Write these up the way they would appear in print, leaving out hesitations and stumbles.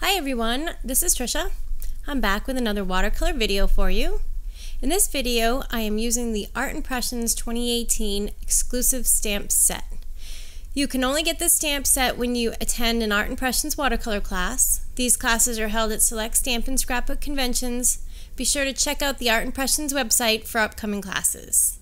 Hi everyone, this is Trisha. I'm back with another watercolor video for you. In this video, I am using the Art Impressions 2018 exclusive stamp set. You can only get this stamp set when you attend an Art Impressions watercolor class. These classes are held at select stamp and scrapbook conventions. Be sure to check out the Art Impressions website for upcoming classes.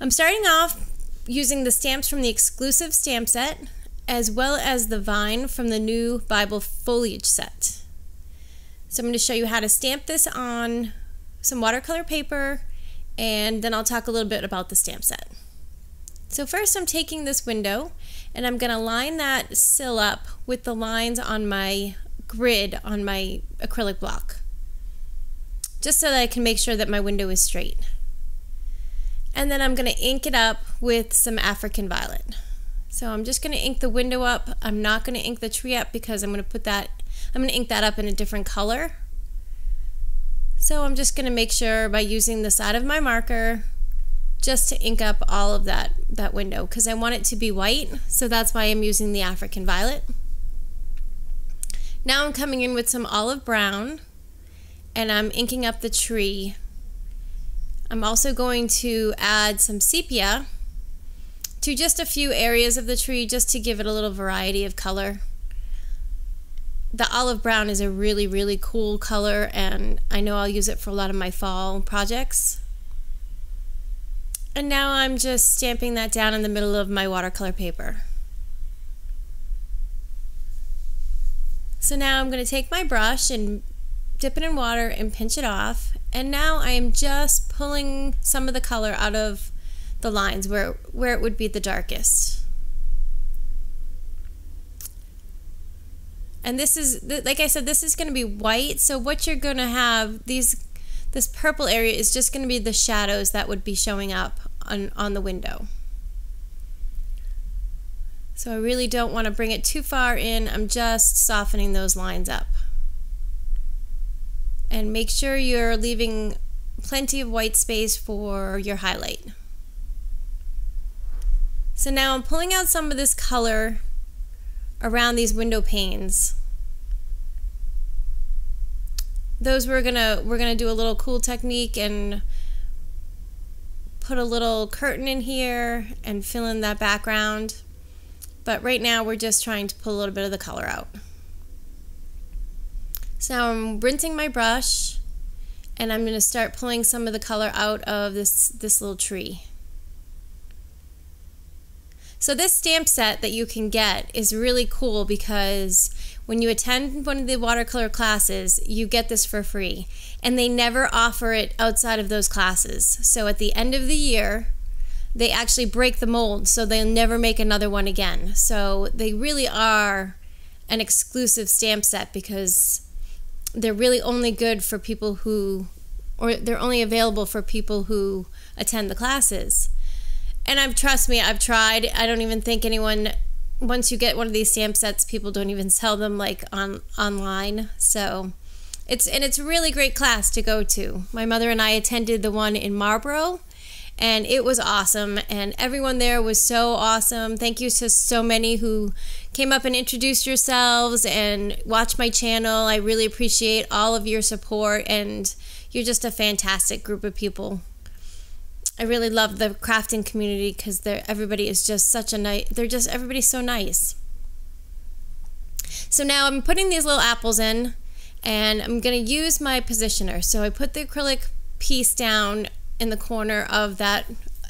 I'm starting off using the stamps from the exclusive stamp set, as well as the vine from the new Bible Foliage Set. So I'm going to show you how to stamp this on some watercolor paper, and then I'll talk a little bit about the stamp set. So first I'm taking this window and I'm going to line that sill up with the lines on my grid on my acrylic block, just so that I can make sure that my window is straight. And then I'm going to ink it up with some African violet. So I'm just going to ink the window up. I'm not going to ink the tree up because I'm going to ink that up in a different color. So I'm just going to make sure by using the side of my marker just to ink up all of that window, because I want it to be white, so that's why I'm using the African violet. Now I'm coming in with some olive brown and I'm inking up the tree. I'm also going to add some sepia to just a few areas of the tree, just to give it a little variety of color. The olive brown is a really, really cool color, and I know I'll use it for a lot of my fall projects. And now I'm just stamping that down in the middle of my watercolor paper. So now I'm going to take my brush and dip it in water and pinch it off, and now I am just pulling some of the color out of the lines where it would be the darkest. And this is, like I said, this is going to be white, so what you're going to have, this purple area is just going to be the shadows that would be showing up on the window. So I really don't want to bring it too far in. I'm just softening those lines up. And make sure you're leaving plenty of white space for your highlight. So now I'm pulling out some of this color around these window panes. Those we're gonna do a little cool technique and put a little curtain in here and fill in that background. But right now we're just trying to pull a little bit of the color out. So now I'm rinsing my brush and I'm gonna start pulling some of the color out of this little tree. So this stamp set that you can get is really cool because when you attend one of the watercolor classes, you get this for free. And they never offer it outside of those classes. So at the end of the year, they actually break the mold, so they'll never make another one again. So they really are an exclusive stamp set because they're really only good for people who, or they're only available for people who attend the classes. And trust me, I've tried. I don't even think anyone, once you get one of these stamp sets, people don't even sell them like online. So it's a really great class to go to. My mother and I attended the one in Marlboro, and it was awesome. And everyone there was so awesome. Thank you to so many who came up and introduced yourselves and watched my channel. I really appreciate all of your support, and you're just a fantastic group of people. I really love the crafting community because everybody is just such a nice, everybody's so nice. So now I'm putting these little apples in, and I'm going to use my positioner. So I put the acrylic piece down in the corner of that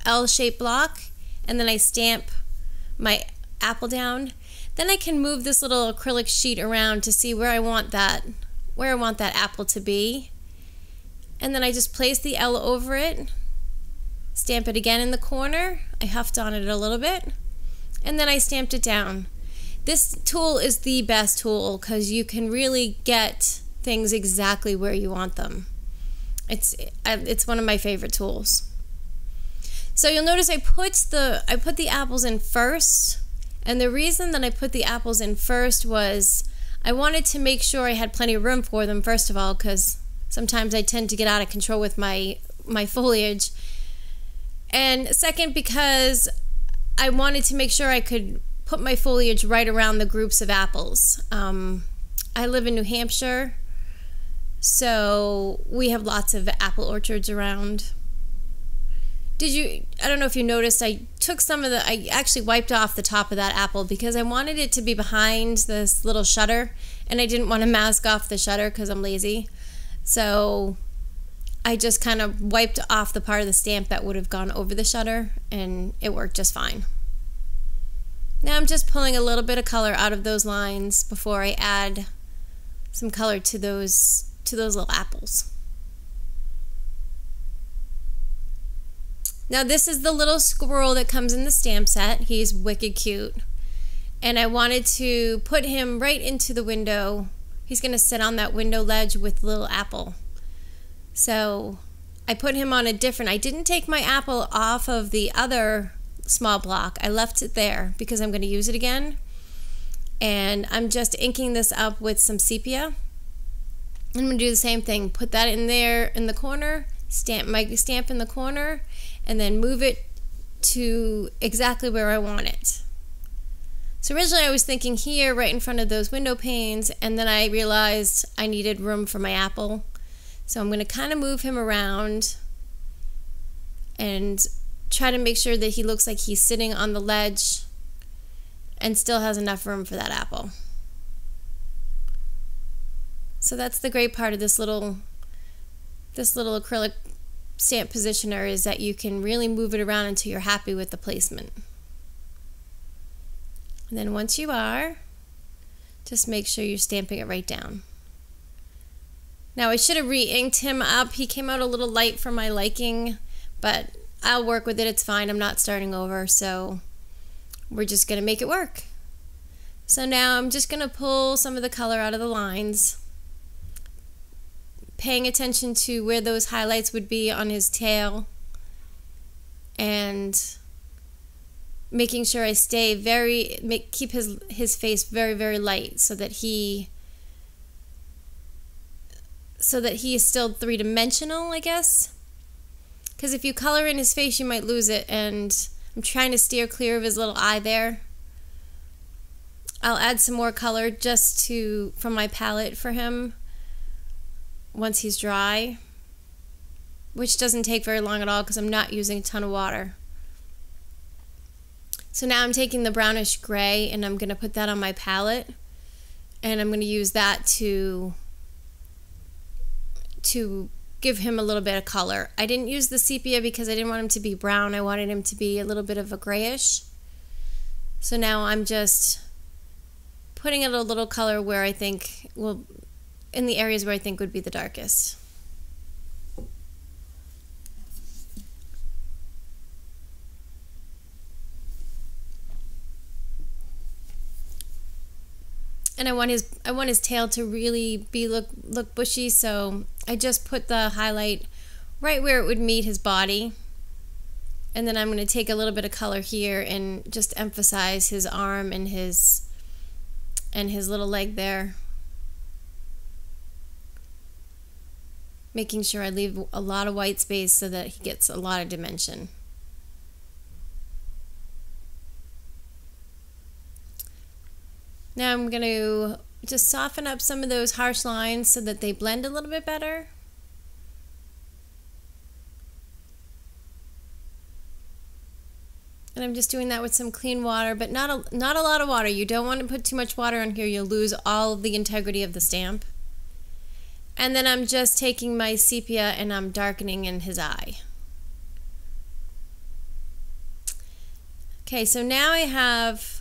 L-shaped block, and then I stamp my apple down. Then I can move this little acrylic sheet around to see where I want that apple to be. And then I just place the L over it. Stamp it again in the corner. I huffed on it a little bit, and then I stamped it down. This tool is the best tool because you can really get things exactly where you want them. It's one of my favorite tools. So you'll notice I put the apples in first, and the reason that I put the apples in first was I wanted to make sure I had plenty of room for them, first of all, because sometimes I tend to get out of control with my foliage. And second, because I wanted to make sure I could put my foliage right around the groups of apples. I live in New Hampshire, so we have lots of apple orchards around. I don't know if you noticed, I actually wiped off the top of that apple because I wanted it to be behind this little shutter, and I didn't want to mask off the shutter because I'm lazy. So I just kind of wiped off the part of the stamp that would have gone over the shutter, and it worked just fine. Now I'm just pulling a little bit of color out of those lines before I add some color to those little apples. Now this is the little squirrel that comes in the stamp set. He's wicked cute. And I wanted to put him right into the window. He's going to sit on that window ledge with the little apple. So I put him on I didn't take my apple off of the other small block. I left it there because I'm going to use it again. And I'm just inking this up with some sepia. I'm going to do the same thing. Put that in there in the corner, stamp in the corner, and then move it to exactly where I want it. So originally I was thinking here, right in front of those window panes, and then I realized I needed room for my apple. So I'm going to kind of move him around and try to make sure that he looks like he's sitting on the ledge and still has enough room for that apple. So that's the great part of this little acrylic stamp positioner, is that you can really move it around until you're happy with the placement. And then once you are, just make sure you're stamping it right down. Now I should have re-inked him up. He came out a little light for my liking, but I'll work with it. It's fine. I'm not starting over, so we're just going to make it work. So now I'm just going to pull some of the color out of the lines, paying attention to where those highlights would be on his tail, and making sure I stay keep his face very, very light so that he is still three-dimensional, I guess. Because if you color in his face, you might lose it, and I'm trying to steer clear of his little eye there. I'll add some more color just from my palette for him once he's dry, which doesn't take very long at all because I'm not using a ton of water. So now I'm taking the brownish gray and I'm going to put that on my palette, and I'm going to use that to give him a little bit of color. I didn't use the sepia because I didn't want him to be brown. I wanted him to be a little bit of a grayish. So now I'm just putting in a little color where I think, well, in the areas where I think would be the darkest. And I want his tail to really look bushy, so I just put the highlight right where it would meet his body. And then I'm going to take a little bit of color here and just emphasize his arm and his little leg there. Making sure I leave a lot of white space so that he gets a lot of dimension. Now I'm going to just soften up some of those harsh lines so that they blend a little bit better. And I'm just doing that with some clean water, but not a lot of water. You don't want to put too much water on here. You'll lose all of the integrity of the stamp. And then I'm just taking my sepia and I'm darkening in his eye. Okay, so now I have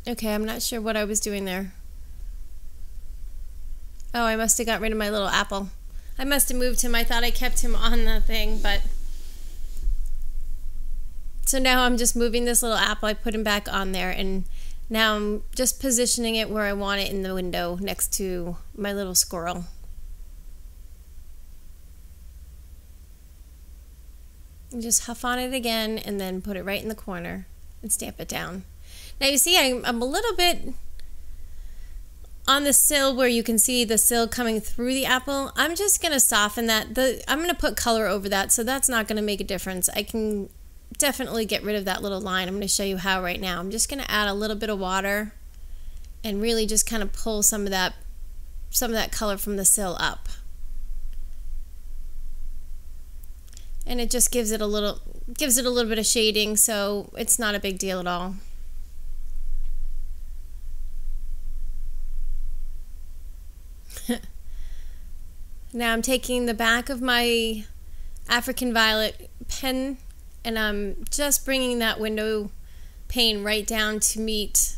okay, I'm not sure what I was doing there. Oh, I must have got rid of my little apple. I must have moved him. I thought I kept him on the thing, but... So now I'm just moving this little apple. I put him back on there, and now I'm just positioning it where I want it in the window next to my little squirrel. And just huff on it again, and then put it right in the corner and stamp it down. Now you see I'm a little bit on the sill where you can see the sill coming through the apple. I'm just going to soften that. I'm going to put color over that, so that's not going to make a difference. I can definitely get rid of that little line. I'm going to show you how right now. I'm just going to add a little bit of water and really just kind of pull some of that color from the sill up. And it just gives it a little bit of shading, so it's not a big deal at all. Now I'm taking the back of my African Violet pen and I'm just bringing that window pane right down to meet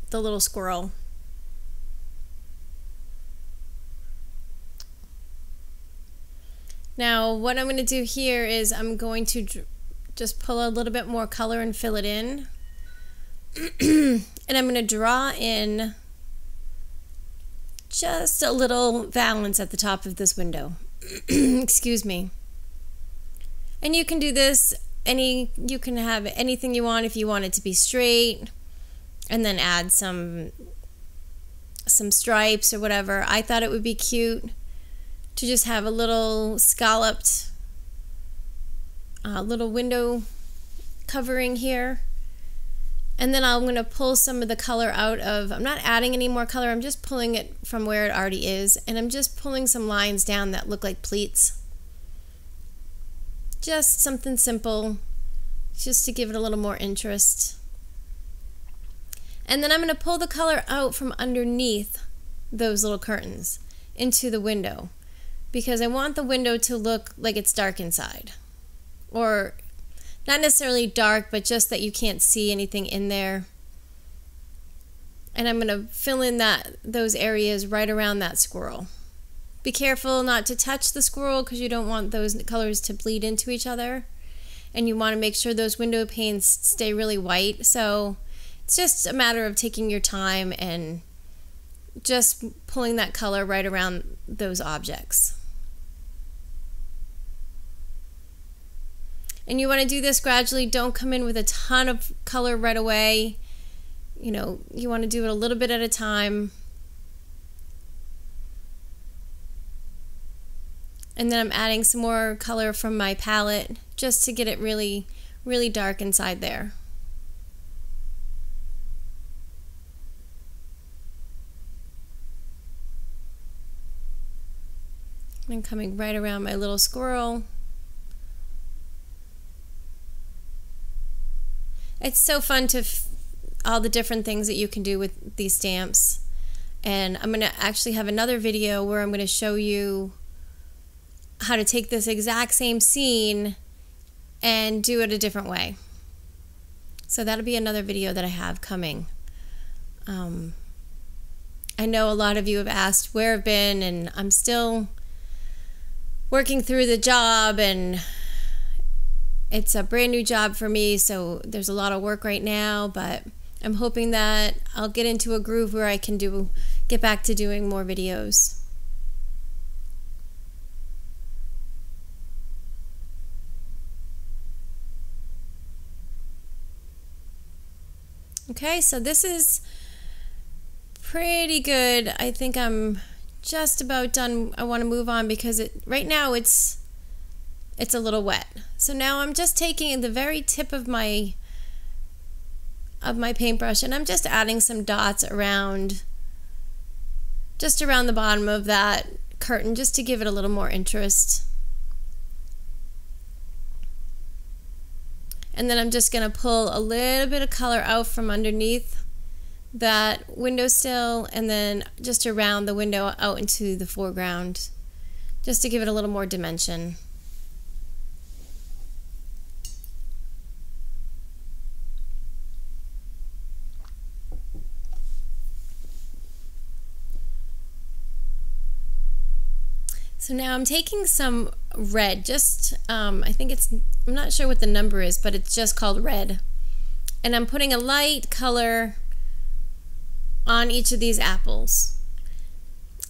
the little squirrel. Now what I'm going to do here is I'm going to just pull a little bit more color and fill it in. And I'm going to draw in just a little valance at the top of this window. Excuse me. And you can do this, you can have anything you want. If you want it to be straight and then add some stripes or whatever. I thought it would be cute to just have a little scalloped little window covering here. And then I'm going to pull some of the color out of, I'm not adding any more color, I'm just pulling it from where it already is, and I'm just pulling some lines down that look like pleats. Just something simple, just to give it a little more interest. And then I'm going to pull the color out from underneath those little curtains into the window, because I want the window to look like it's dark inside. Or not necessarily dark, but just that you can't see anything in there. And I'm going to fill in those areas right around that squirrel. Be careful not to touch the squirrel because you don't want those colors to bleed into each other. And you want to make sure those window panes stay really white. So it's just a matter of taking your time and just pulling that color right around those objects. And you want to do this gradually. Don't come in with a ton of color right away. You know, you want to do it a little bit at a time. And then I'm adding some more color from my palette just to get it really, really dark inside there. And coming right around my little squirrel. It's so fun to all the different things that you can do with these stamps. And I'm going to actually have another video where I'm going to show you how to take this exact same scene and do it a different way. So that'll be another video that I have coming. I know a lot of you have asked where I've been, and I'm still working through the job, and it's a brand new job for me, so there's a lot of work right now, but I'm hoping that I'll get into a groove where I can get back to doing more videos. Okay, so this is pretty good. I think I'm just about done. I want to move on because right now it's a little wet. So now I'm just taking the very tip of my paintbrush and I'm just adding some dots around, just around the bottom of that curtain, just to give it a little more interest. And then I'm just going to pull a little bit of color out from underneath that windowsill and then just around the window out into the foreground, just to give it a little more dimension. So now I'm taking some red, just, I think I'm not sure what the number is, but it's just called red. And I'm putting a light color on each of these apples.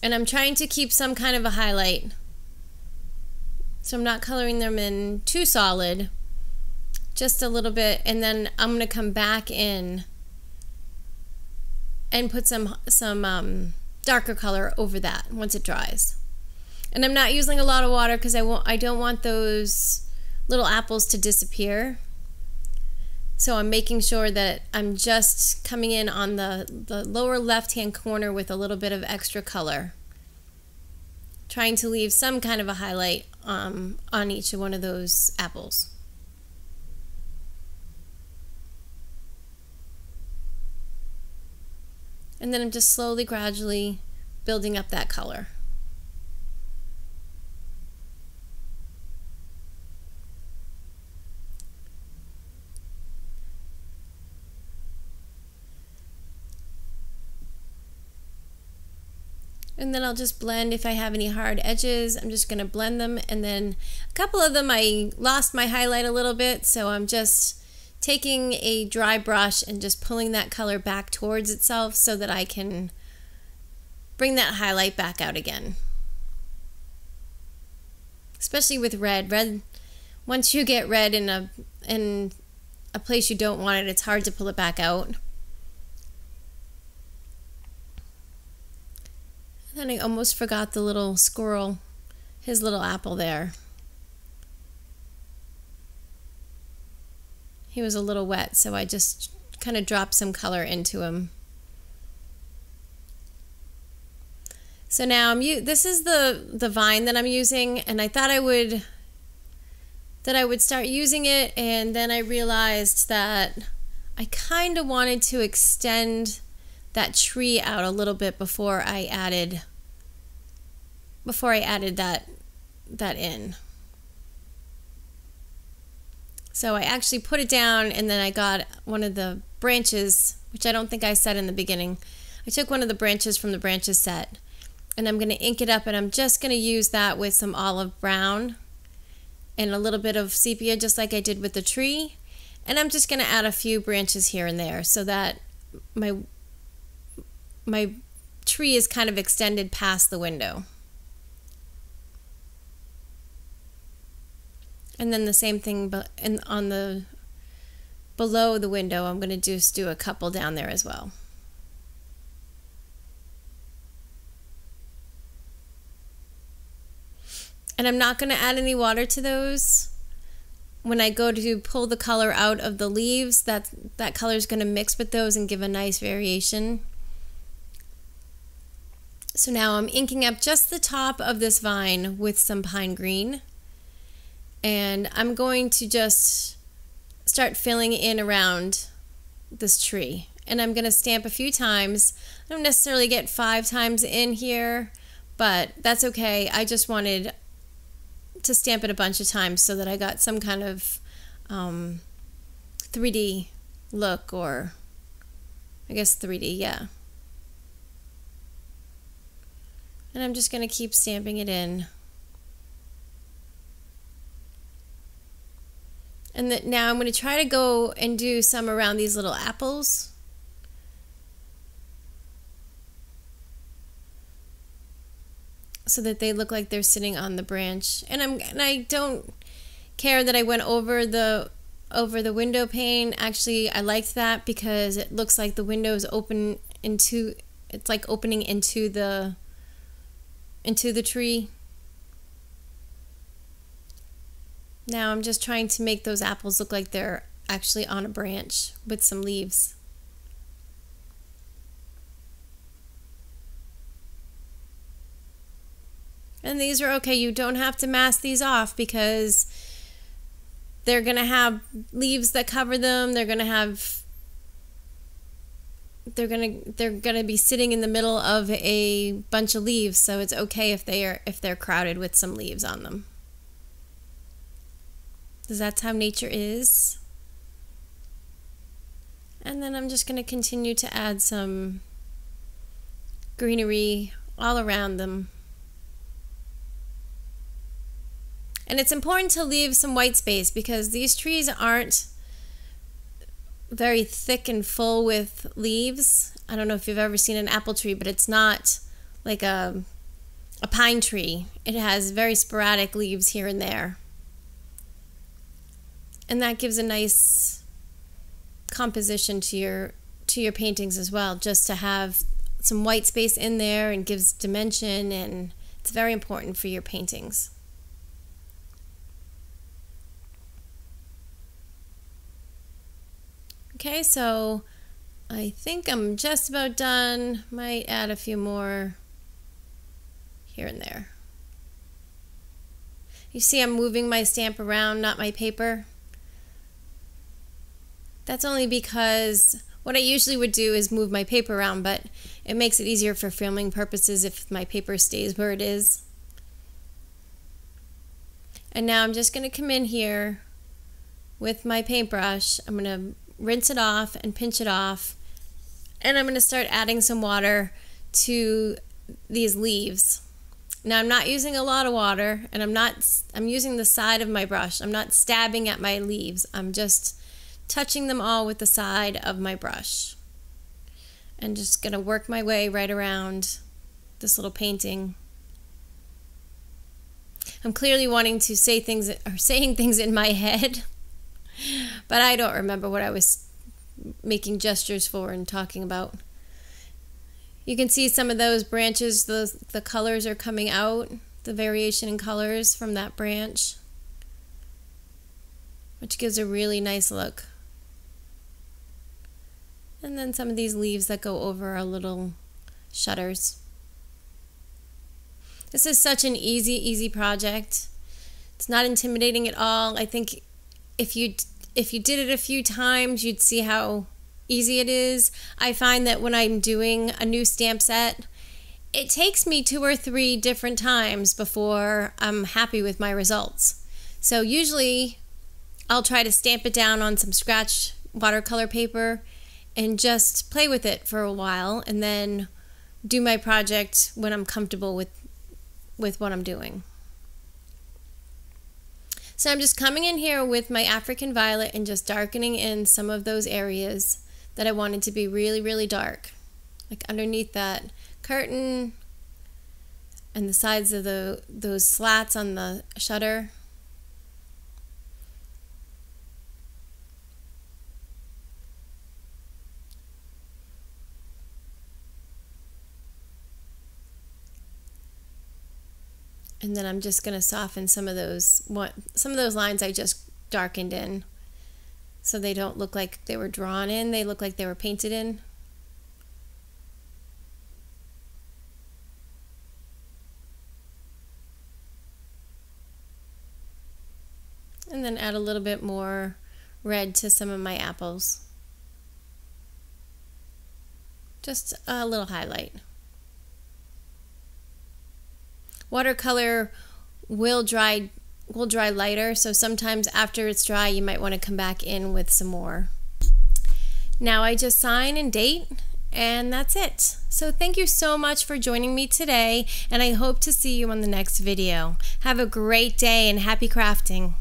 And I'm trying to keep some kind of a highlight. So I'm not coloring them in too solid, just a little bit. And then I'm going to come back in and put some darker color over that once it dries. And I'm not using a lot of water because I don't want those little apples to disappear. So I'm making sure that I'm just coming in on the lower left-hand corner with a little bit of extra color, trying to leave some kind of a highlight on each one of those apples. And then I'm just slowly, gradually building up that color. And then I'll just blend. If I have any hard edges, I'm just going to blend them. And then a couple of them I lost my highlight a little bit, so I'm just taking a dry brush and just pulling that color back towards itself so that I can bring that highlight back out again. Especially with red. Red, once you get red in a place you don't want it, it's hard to pull it back out. And then I almost forgot the little squirrel, his little apple there. He was a little wet, so I just kind of dropped some color into him. So now this is the vine that I'm using, and I thought I would start using it, and then I realized that I kind of wanted to extend that tree out a little bit before I added that in. So I actually put it down, and then I got one of the branches, which I don't think I said in the beginning. I took one of the branches from the branches set, and I'm going to ink it up, and I'm just going to use that with some olive brown and a little bit of sepia, just like I did with the tree. And I'm just going to add a few branches here and there so that my tree is kind of extended past the window. And then the same thing below the window, I'm going to just do a couple down there as well. And I'm not going to add any water to those. When I go to pull the color out of the leaves, that color is going to mix with those and give a nice variation. So now I'm inking up just the top of this vine with some pine green. And I'm going to just start filling in around this tree. And I'm going to stamp a few times. I don't necessarily get 5 times in here, but that's okay. I just wanted to stamp it a bunch of times so that I got some kind of 3D look, or I guess 3D, yeah. And I'm just going to keep stamping it in. And now I'm going to try to go and do some around these little apples. So that they look like they're sitting on the branch. And I don't care that I went over the window pane. Actually, I liked that because it looks like the window is open into, it's like opening into the tree. Now I'm just trying to make those apples look like they're actually on a branch with some leaves. And these are okay. You don't have to mask these off because they're going to have leaves that cover them. They're going to be sitting in the middle of a bunch of leaves, so it's okay if they're crowded with some leaves on them. Because that's how nature is. And then I'm just going to continue to add some greenery all around them. And it's important to leave some white space because these trees aren't very thick and full with leaves. I don't know if you've ever seen an apple tree, but it's not like a pine tree. It has very sporadic leaves here and there. And that gives a nice composition to your paintings as well, just to have some white space in there and gives dimension, and it's very important for your paintings. Okay, so I think I'm just about done. Might add a few more here and there. You see I'm moving my stamp around, not my paper. That's only because what I usually would do is move my paper around, but it makes it easier for filming purposes if my paper stays where it is. And now I'm just going to come in here with my paintbrush. I'm going to rinse it off and pinch it off, and I'm going to start adding some water to these leaves. Now I'm not using a lot of water, and I'm using the side of my brush. I'm not stabbing at my leaves. I'm just touching them all with the side of my brush. And just going to work my way right around this little painting. I'm clearly wanting to say things or saying things in my head, but I don't remember what I was making gestures for and talking about. You can see some of those branches, the colors are coming out, the variation in colors from that branch, which gives a really nice look. And then some of these leaves that go over our little shutters. This is such an easy project. It's not intimidating at all. I think if you did it a few times, you'd see how easy it is. I find that when I'm doing a new stamp set, it takes me 2 or 3 different times before I'm happy with my results. So usually I'll try to stamp it down on some scratch watercolor paper and just play with it for a while, and then do my project when I'm comfortable with what I'm doing. So I'm just coming in here with my African violet and just darkening in some of those areas that I wanted to be really dark, like underneath that curtain and the sides of those slats on the shutter. And then I'm just going to soften some of those lines I just darkened in, so they don't look like they were drawn in, they look like they were painted in. And then add a little bit more red to some of my apples. Just a little highlight. Watercolor will dry lighter, so sometimes after it's dry you might want to come back in with some more. Now I just sign and date, and that's it. So thank you so much for joining me today, and I hope to see you on the next video. Have a great day and happy crafting.